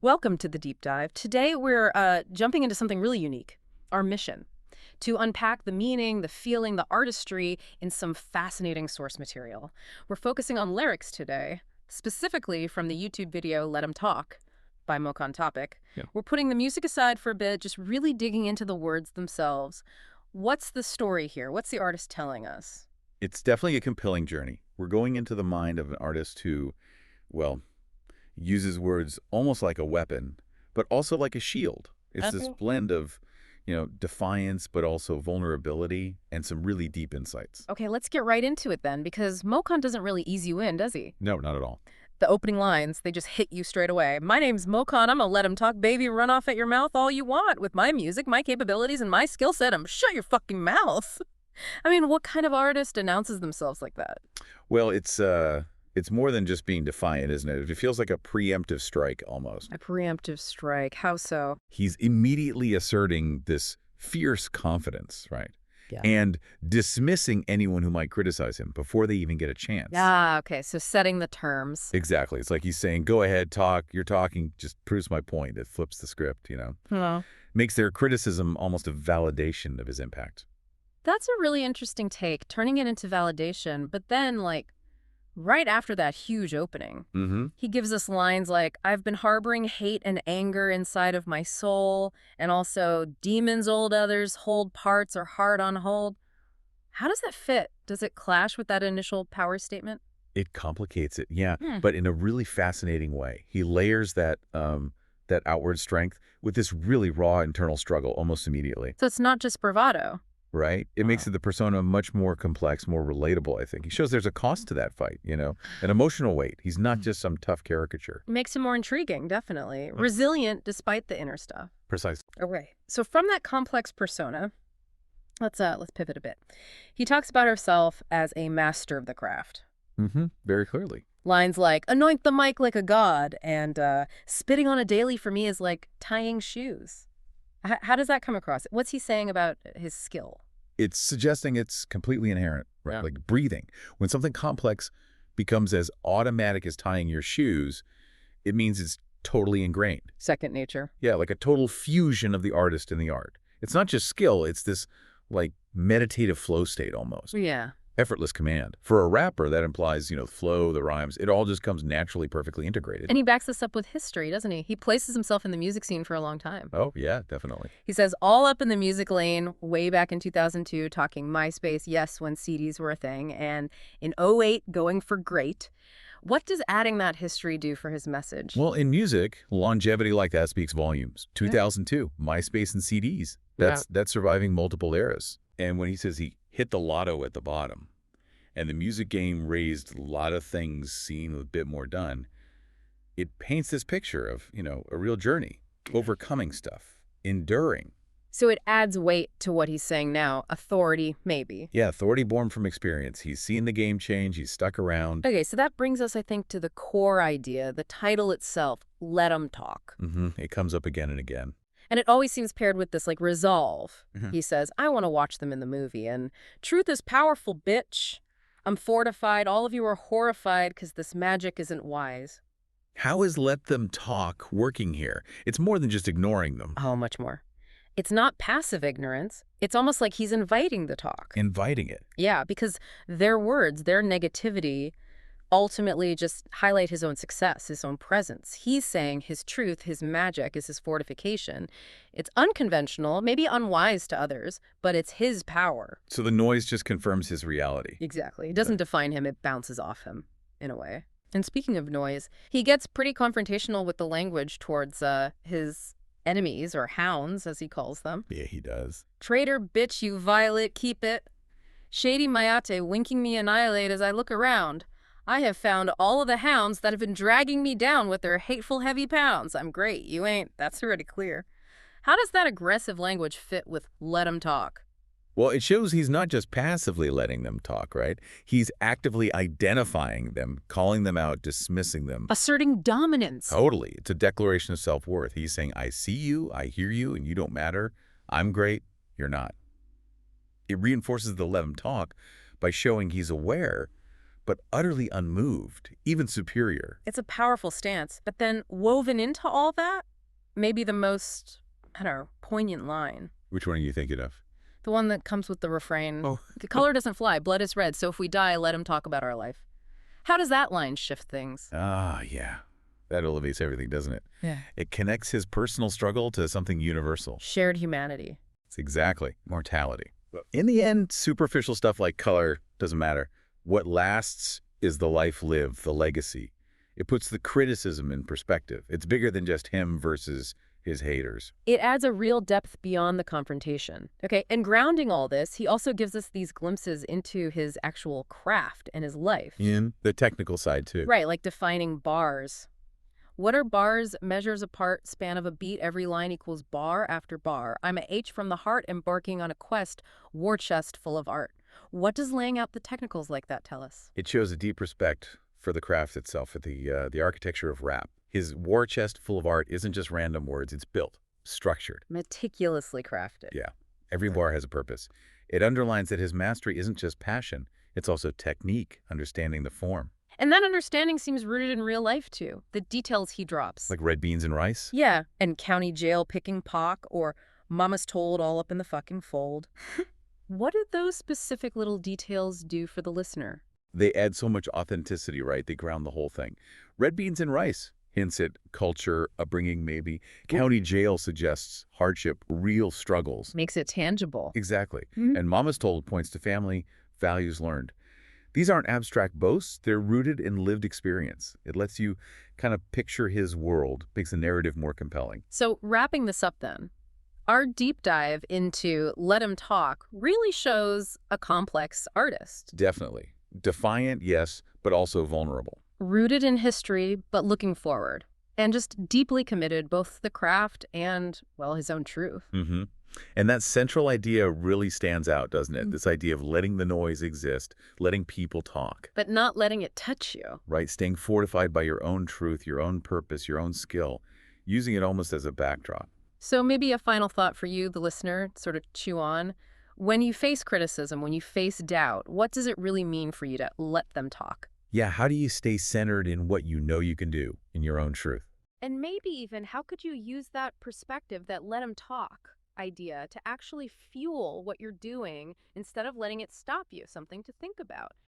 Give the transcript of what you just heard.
Welcome to the deep dive. Today we're jumping into something really unique, our mission, to unpack the meaning, the feeling, the artistry in some fascinating source material. We're focusing on lyrics today, specifically from the YouTube video Let 'Em Talk by Mokan Topic. Yeah. We're putting the music aside for a bit, just really digging into the words themselves. What's the story here? What's the artist telling us? It's definitely a compelling journey. We're going into the mind of an artist who, well, uses words almost like a weapon, but also like a shield. It's this Okay. blend of, defiance, but also vulnerability and some really deep insights. Okay, let's get right into it then, because Mokan doesn't really ease you in, does he? No, not at all. The opening lines, they just hit you straight away. My name's Mokan. I'm gonna let him talk, baby. Run off at your mouth all you want. With my music, my capabilities, and my skill set, shut your fucking mouth. I mean, what kind of artist announces themselves like that? Well, it's more than just being defiant, isn't it? It feels like a preemptive strike almost. A preemptive strike. How so? He's immediately asserting this fierce confidence, right? Yeah. And dismissing anyone who might criticize him before they even get a chance. Ah, okay. So setting the terms. Exactly. It's like he's saying, go ahead, talk. You're talking just proves my point. It flips the script. Hello. Makes their criticism almost a validation of his impact. That's a really interesting take, turning it into validation. But then, right after that huge opening, Mm-hmm. he gives us lines like, I've been harboring hate and anger inside of my soul, and also, demons old others, hold parts are hard on hold. How does that fit? Does it clash with that initial power statement? It complicates it, yeah, Hmm. but in a really fascinating way. He layers that outward strength with this really raw internal struggle almost immediately, So it's not just bravado. right? It makes Wow. it the persona much more complex, more relatable, I think. He shows there's a cost to that fight, an emotional weight. He's not just some tough caricature. Makes him more intriguing, definitely. Resilient despite the inner stuff. Precisely. Okay. So from that complex persona, let's pivot a bit. He talks about himself as a master of the craft. Mm-hmm. Very clearly. Lines like, anoint the mic like a god, and spitting on a daily for me is like tying shoes. How does that come across? What's he saying about his skill? It's suggesting it's completely inherent, right? Yeah. Like breathing. When something complex becomes as automatic as tying your shoes, it means it's totally ingrained. Second nature. Yeah, like a total fusion of the artist and the art. It's not just skill, it's this like meditative flow state almost. Yeah. Effortless command. For a rapper, that implies, flow, the rhymes. It all just comes naturally, perfectly integrated. And he backs this up with history, doesn't he? He places himself in the music scene for a long time. Oh, yeah, definitely. He says, all up in the music lane, way back in 2002, talking MySpace, yes, when CDs were a thing, and in '08, going for great. What does adding that history do for his message? Well, in music, longevity like that speaks volumes. 2002, MySpace and CDs. That's surviving multiple eras. And when he says he hit the lotto at the bottom, and the music game raised a lot of things seen with a bit more done, it paints this picture of, a real journey, overcoming stuff, enduring. So it adds weight to what he's saying now. Authority, maybe. Yeah, authority born from experience. He's seen the game change. He's stuck around. Okay, so that brings us, I think, to the core idea, the title itself, Let 'Em Talk. It comes up again and again. And it always seems paired with this, resolve. Mhm. He says, I want to watch them in the movie. And truth is powerful, bitch. I'm fortified. All of you are horrified because this magic isn't wise. How is let them talk working here? It's more than just ignoring them. Oh, much more. It's not passive ignorance. It's almost like he's inviting the talk. Inviting it. Yeah, because their words, their negativity, ultimately just highlight his own success, his own presence. He's saying his truth, his magic is his fortification. It's unconventional, maybe unwise to others, but it's his power. So the noise just confirms his reality. Exactly. It doesn't define him, it bounces off him, in a way. And speaking of noise, he gets pretty confrontational with the language towards his enemies, or hounds, as he calls them. Yeah, he does. Traitor, bitch, you violet, keep it. Shady Mayate, winking me annihilate as I look around. I have found all of the hounds that have been dragging me down with their hateful heavy pounds. I'm great, you ain't. That's already clear. How does that aggressive language fit with let 'em talk? Well, it shows he's not just passively letting them talk, right? He's actively identifying them, calling them out, dismissing them. Asserting dominance. Totally. It's a declaration of self-worth. He's saying, I see you, I hear you, and you don't matter. I'm great, you're not. It reinforces the let him talk by showing he's aware, but utterly unmoved, even superior. It's a powerful stance, but then woven into all that, maybe the most, I don't know, poignant line. Which one are you thinking of? The one that comes with the refrain, Oh. "The color doesn't fly, blood is red, so if we die, let him talk about our life." How does that line shift things? Ah, yeah. That elevates everything, doesn't it? Yeah. It connects his personal struggle to something universal. Shared humanity. It's exactly mortality. In the end, superficial stuff like color doesn't matter. What lasts is the life lived, the legacy. It puts the criticism in perspective. It's bigger than just him versus his haters. It adds a real depth beyond the confrontation. Okay, and grounding all this, he also gives us these glimpses into his actual craft and his life. In the technical side, too. Right, like defining bars. What are bars? Measures apart, span of a beat, every line equals bar after bar. I'm a H from the heart, embarking on a quest, war chest full of art. What does laying out the technicals like that tell us? It shows a deep respect for the craft itself, for the architecture of rap. His war chest full of art isn't just random words. It's built, structured. Meticulously crafted. Yeah, every bar has a purpose. It underlines that his mastery isn't just passion. It's also technique, understanding the form. And that understanding seems rooted in real life, too. The details he drops. Like red beans and rice? Yeah, and county jail picking pock, or mama's told all up in the fucking fold. What did those specific little details do for the listener? They add so much authenticity, right? They ground the whole thing. Red beans and rice hints at culture, upbringing, maybe. County jail suggests hardship, real struggles. Makes it tangible. Exactly. And Mama's Told points to family, values learned. These aren't abstract boasts. They're rooted in lived experience. It lets you kind of picture his world, makes the narrative more compelling. So wrapping this up then, our deep dive into Let Him Talk really shows a complex artist. Definitely. Defiant, yes, but also vulnerable. Rooted in history, but looking forward. And just deeply committed both to the craft and, well, his own truth. And that central idea really stands out, doesn't it? This idea of letting the noise exist, letting people talk. But not letting it touch you. Right? Staying fortified by your own truth, your own purpose, your own skill, using it almost as a backdrop. So maybe a final thought for you, the listener, sort of chew on. When you face criticism, when you face doubt, what does it really mean for you to let them talk? Yeah, how do you stay centered in what you know you can do, in your own truth? And maybe even how could you use that perspective, that let him talk idea, to actually fuel what you're doing instead of letting it stop you? Something to think about.